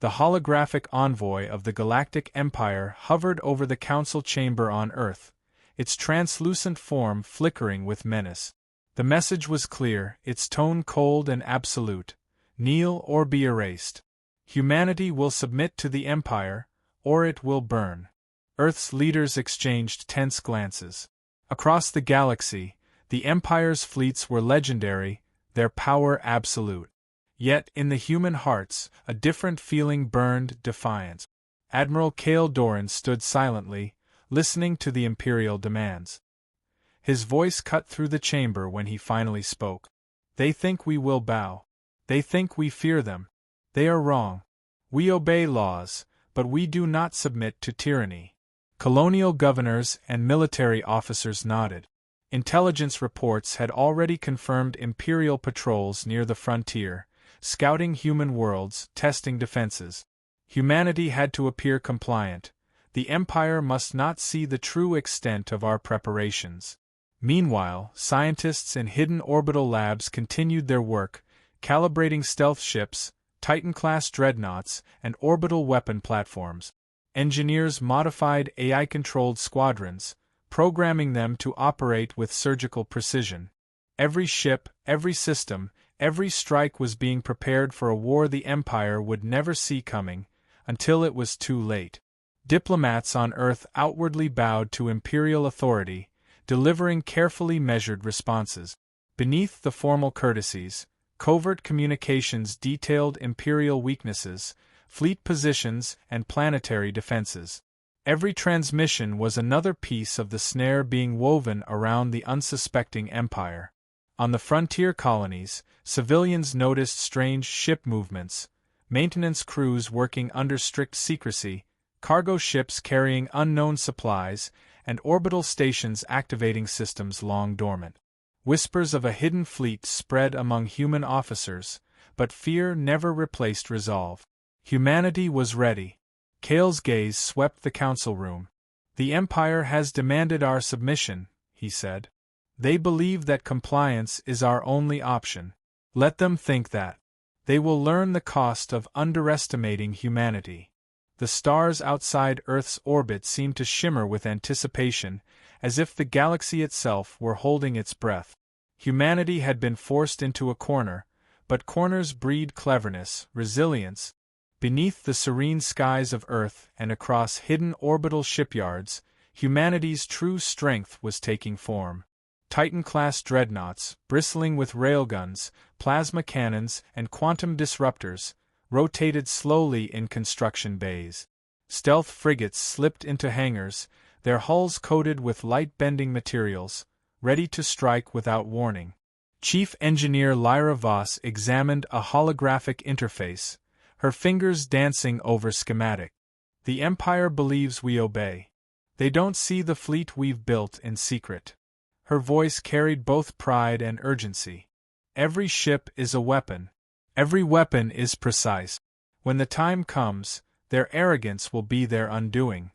the holographic envoy of the Galactic Empire hovered over the council chamber on Earth, its translucent form flickering with menace. The message was clear, its tone cold and absolute: kneel or be erased. Humanity will submit to the Empire, or it will burn. Earth's leaders exchanged tense glances. Across the galaxy, the Empire's fleets were legendary, their power absolute. Yet in the human hearts, a different feeling burned defiance. Admiral Cale Doran stood silently, listening to the Imperial demands. His voice cut through the chamber when he finally spoke. They think we will bow. They think we fear them. They are wrong. We obey laws, but we do not submit to tyranny. Colonial governors and military officers nodded. Intelligence reports had already confirmed Imperial patrols near the frontier, scouting human worlds, testing defenses. Humanity had to appear compliant. The Empire must not see the true extent of our preparations. Meanwhile, scientists in hidden orbital labs continued their work, calibrating stealth ships, Titan-class dreadnoughts, and orbital weapon platforms. Engineers modified AI-controlled squadrons, programming them to operate with surgical precision. Every ship, every system, every strike was being prepared for a war the Empire would never see coming, until it was too late. Diplomats on Earth outwardly bowed to Imperial authority, delivering carefully measured responses. Beneath the formal courtesies, covert communications detailed Imperial weaknesses, fleet positions, and planetary defenses. Every transmission was another piece of the snare being woven around the unsuspecting Empire. On the frontier colonies, civilians noticed strange ship movements, maintenance crews working under strict secrecy, cargo ships carrying unknown supplies, and orbital stations activating systems long dormant. Whispers of a hidden fleet spread among human officers, but fear never replaced resolve. Humanity was ready. Cale's gaze swept the council room. The Empire has demanded our submission, he said. They believe that compliance is our only option. Let them think that. They will learn the cost of underestimating humanity. The stars outside Earth's orbit seemed to shimmer with anticipation, as if the galaxy itself were holding its breath. Humanity had been forced into a corner, but corners breed cleverness, resilience. Beneath the serene skies of Earth and across hidden orbital shipyards, humanity's true strength was taking form. Titan-class dreadnoughts, bristling with railguns, plasma cannons, and quantum disruptors, rotated slowly in construction bays. Stealth frigates slipped into hangars, their hulls coated with light-bending materials, ready to strike without warning. Chief Engineer Lyra Voss examined a holographic interface, her fingers dancing over schematic. The Empire believes we obey. They don't see the fleet we've built in secret. Her voice carried both pride and urgency. Every ship is a weapon. Every weapon is precise. When the time comes, their arrogance will be their undoing.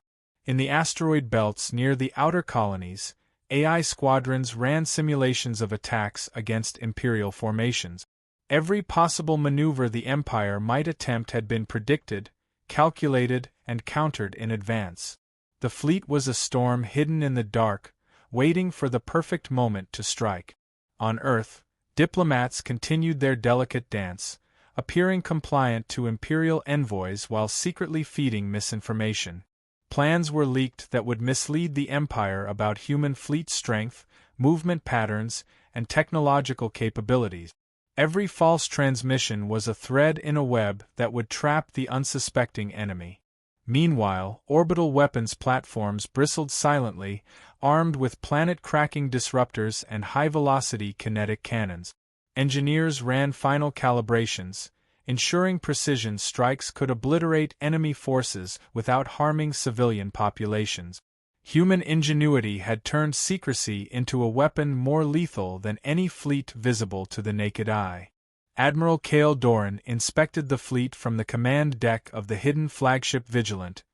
In the asteroid belts near the outer colonies, AI squadrons ran simulations of attacks against Imperial formations. Every possible maneuver the Empire might attempt had been predicted, calculated, and countered in advance. The fleet was a storm hidden in the dark, waiting for the perfect moment to strike. On Earth, diplomats continued their delicate dance, appearing compliant to Imperial envoys while secretly feeding misinformation. Plans were leaked that would mislead the Empire about human fleet strength, movement patterns, and technological capabilities. Every false transmission was a thread in a web that would trap the unsuspecting enemy. Meanwhile, orbital weapons platforms bristled silently, armed with planet-cracking disruptors and high-velocity kinetic cannons. Engineers ran final calibrations, ensuring precision strikes could obliterate enemy forces without harming civilian populations. Human ingenuity had turned secrecy into a weapon more lethal than any fleet visible to the naked eye. Admiral Cale Doran inspected the fleet from the command deck of the hidden flagship Vigilant,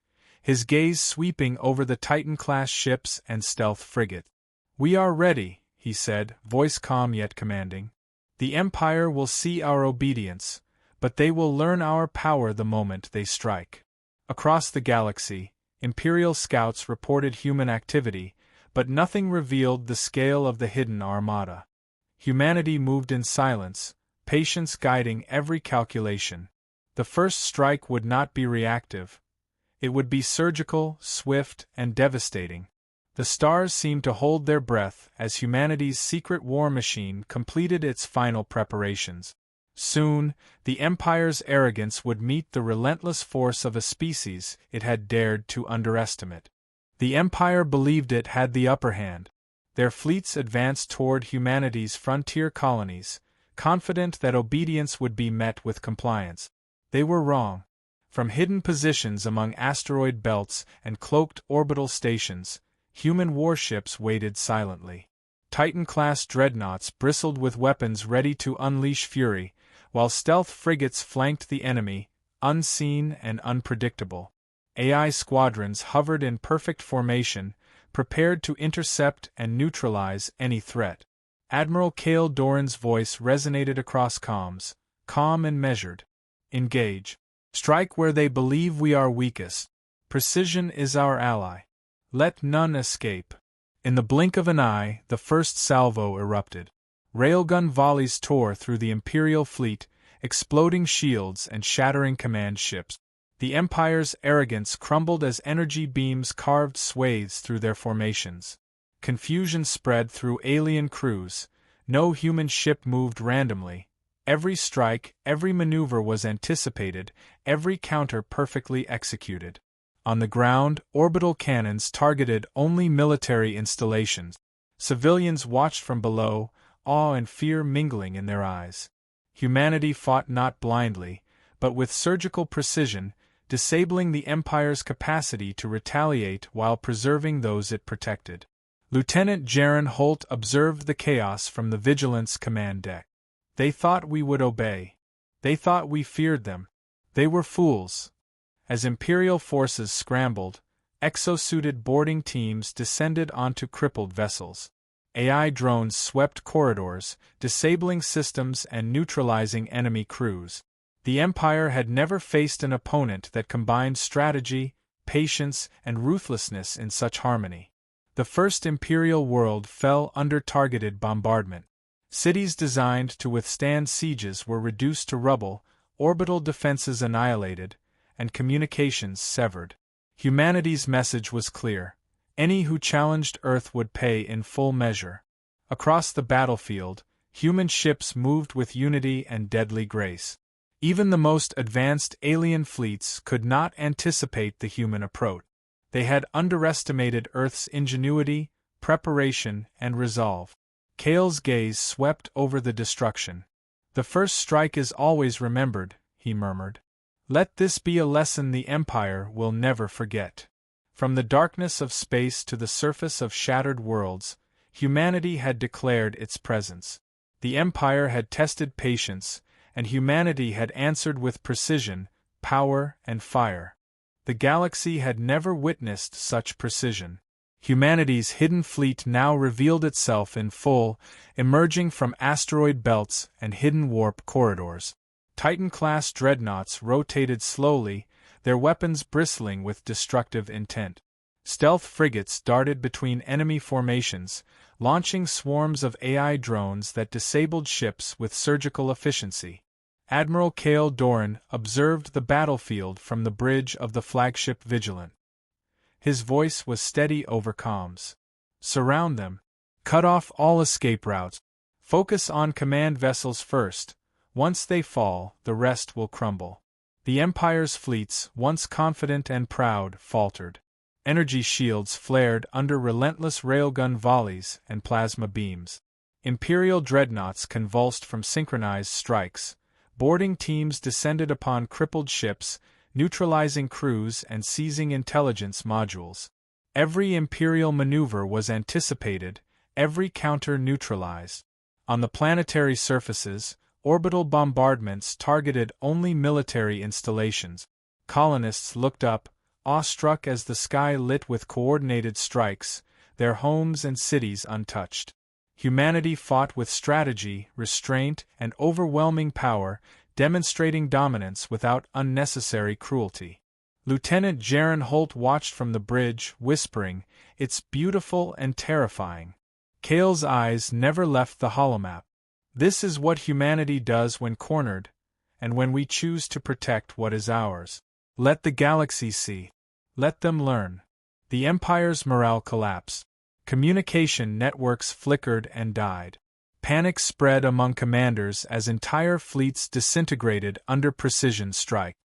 his gaze sweeping over the Titan-class ships and stealth frigate. "We are ready," he said, voice calm yet commanding. "The Empire will see our obedience, but they will learn our power the moment they strike. Across the galaxy, Imperial scouts reported human activity, but nothing revealed the scale of the hidden armada. Humanity moved in silence, patience guiding every calculation. The first strike would not be reactive. It would be surgical, swift, and devastating. The stars seemed to hold their breath as humanity's secret war machine completed its final preparations. Soon, the Empire's arrogance would meet the relentless force of a species it had dared to underestimate. The Empire believed it had the upper hand. Their fleets advanced toward humanity's frontier colonies, confident that obedience would be met with compliance. They were wrong. From hidden positions among asteroid belts and cloaked orbital stations, human warships waited silently. Titan-class dreadnoughts bristled with weapons ready to unleash fury, while stealth frigates flanked the enemy, unseen and unpredictable. AI squadrons hovered in perfect formation, prepared to intercept and neutralize any threat. Admiral Cale Doran's voice resonated across comms, calm and measured. Engage. Strike where they believe we are weakest. Precision is our ally. Let none escape. In the blink of an eye, the first salvo erupted. Railgun volleys tore through the Imperial fleet, exploding shields and shattering command ships. The Empire's arrogance crumbled as energy beams carved swathes through their formations. Confusion spread through alien crews. No human ship moved randomly. Every strike, every maneuver was anticipated, every counter perfectly executed. On the ground, orbital cannons targeted only military installations. Civilians watched from below, awe and fear mingling in their eyes. Humanity fought not blindly, but with surgical precision, disabling the Empire's capacity to retaliate while preserving those it protected. Lieutenant Jaron Holt observed the chaos from the Vigilance command deck. They thought we would obey. They thought we feared them. They were fools. As Imperial forces scrambled, exosuited boarding teams descended onto crippled vessels. AI drones swept corridors, disabling systems and neutralizing enemy crews. The Empire had never faced an opponent that combined strategy, patience, and ruthlessness in such harmony. The first Imperial world fell under targeted bombardment. Cities designed to withstand sieges were reduced to rubble, orbital defenses annihilated, and communications severed. Humanity's message was clear. Any who challenged Earth would pay in full measure. Across the battlefield, human ships moved with unity and deadly grace. Even the most advanced alien fleets could not anticipate the human approach. They had underestimated Earth's ingenuity, preparation, and resolve. Cale's gaze swept over the destruction. "The first strike is always remembered," he murmured. "Let this be a lesson the Empire will never forget." From the darkness of space to the surface of shattered worlds, humanity had declared its presence. The Empire had tested patience, and humanity had answered with precision, power, and fire. The galaxy had never witnessed such precision. Humanity's hidden fleet now revealed itself in full, emerging from asteroid belts and hidden warp corridors. Titan-class dreadnoughts rotated slowly, their weapons bristling with destructive intent. Stealth frigates darted between enemy formations, launching swarms of AI drones that disabled ships with surgical efficiency. Admiral Cale Doran observed the battlefield from the bridge of the flagship Vigilant. His voice was steady over comms. "Surround them. Cut off all escape routes. Focus on command vessels first. Once they fall, the rest will crumble." The Empire's fleets, once confident and proud, faltered. Energy shields flared under relentless railgun volleys and plasma beams. Imperial dreadnoughts convulsed from synchronized strikes. Boarding teams descended upon crippled ships, neutralizing crews and seizing intelligence modules. Every Imperial maneuver was anticipated, every counter neutralized. On the planetary surfaces, orbital bombardments targeted only military installations. Colonists looked up, awestruck as the sky lit with coordinated strikes, their homes and cities untouched. Humanity fought with strategy, restraint, and overwhelming power, demonstrating dominance without unnecessary cruelty. Lieutenant Jaron Holt watched from the bridge, whispering, "It's beautiful and terrifying." Cale's eyes never left the holomap. This is what humanity does when cornered, and when we choose to protect what is ours. Let the galaxy see. Let them learn. The Empire's morale collapsed. Communication networks flickered and died. Panic spread among commanders as entire fleets disintegrated under precision strike.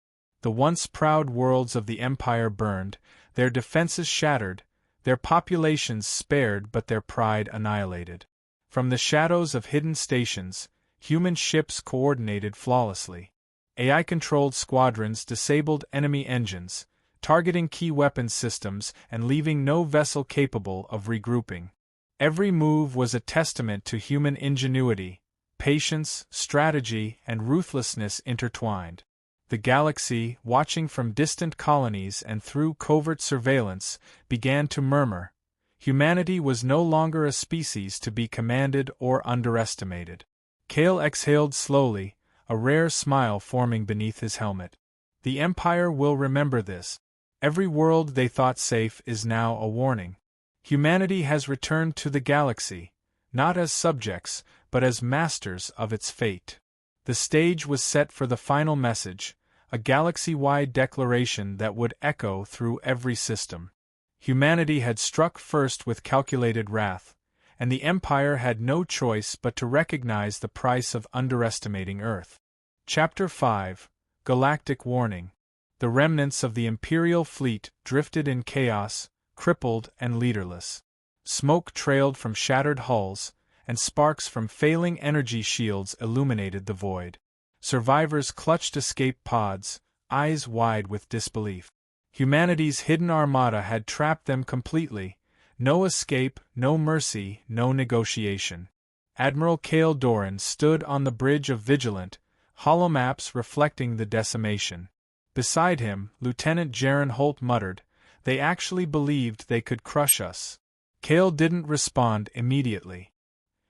The once proud worlds of the Empire burned, their defenses shattered, their populations spared but their pride annihilated. From the shadows of hidden stations, human ships coordinated flawlessly. AI-controlled squadrons disabled enemy engines, targeting key weapons systems and leaving no vessel capable of regrouping. Every move was a testament to human ingenuity, patience, strategy, and ruthlessness intertwined. The galaxy, watching from distant colonies and through covert surveillance, began to murmur. Humanity was no longer a species to be commanded or underestimated. Cale exhaled slowly, a rare smile forming beneath his helmet. The Empire will remember this. Every world they thought safe is now a warning. Humanity has returned to the galaxy, not as subjects, but as masters of its fate. The stage was set for the final message, a galaxy-wide declaration that would echo through every system. Humanity had struck first with calculated wrath, and the Empire had no choice but to recognize the price of underestimating Earth. Chapter 5: Galactic Warning. The remnants of the Imperial fleet drifted in chaos, crippled and leaderless. Smoke trailed from shattered hulls, and sparks from failing energy shields illuminated the void. Survivors clutched escape pods, eyes wide with disbelief. Humanity's hidden armada had trapped them completely. No escape, no mercy, no negotiation. Admiral Cale Doran stood on the bridge of Vigilant, holomaps reflecting the decimation. Beside him, Lieutenant Jaron Holt muttered, "They actually believed they could crush us." Cale didn't respond immediately.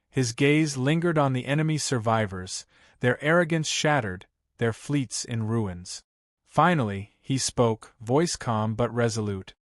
His gaze lingered on the enemy survivors, their arrogance shattered, their fleets in ruins. Finally, he spoke, voice calm but resolute.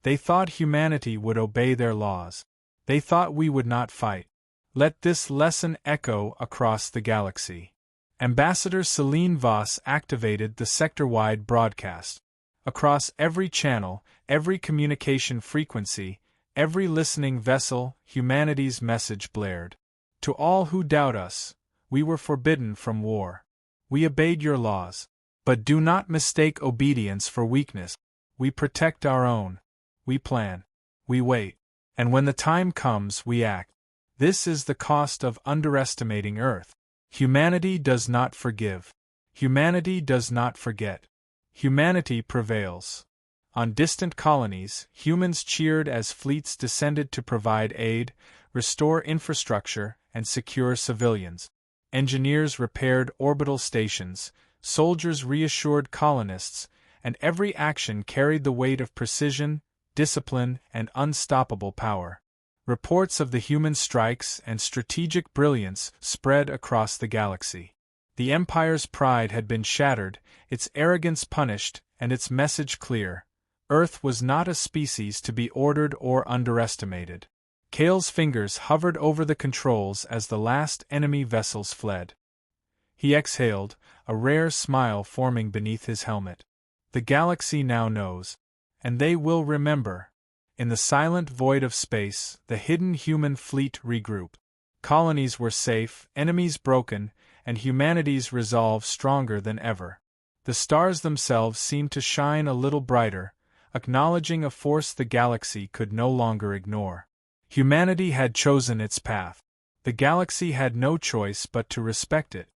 "They thought humanity would obey their laws. They thought we would not fight. Let this lesson echo across the galaxy." Ambassador Celine Voss activated the sector-wide broadcast. Across every channel, every communication frequency, every listening vessel, humanity's message blared. "To all who doubt us, we were forbidden from war. We obeyed your laws. But do not mistake obedience for weakness. We protect our own. We plan. We wait. And when the time comes, we act. This is the cost of underestimating Earth. Humanity does not forgive. Humanity does not forget. Humanity prevails." On distant colonies, humans cheered as fleets descended to provide aid, restore infrastructure, and secure civilians. Engineers repaired orbital stations, soldiers reassured colonists, and every action carried the weight of precision, discipline, and unstoppable power. Reports of the human strikes and strategic brilliance spread across the galaxy. The Empire's pride had been shattered, its arrogance punished, and its message clear. Earth was not a species to be ordered or underestimated. Cale's fingers hovered over the controls as the last enemy vessels fled. He exhaled, a rare smile forming beneath his helmet. The galaxy now knows. And they will remember. In the silent void of space, the hidden human fleet regrouped. Colonies were safe, enemies broken, and humanity's resolve stronger than ever. The stars themselves seemed to shine a little brighter, acknowledging a force the galaxy could no longer ignore. Humanity had chosen its path. The galaxy had no choice but to respect it.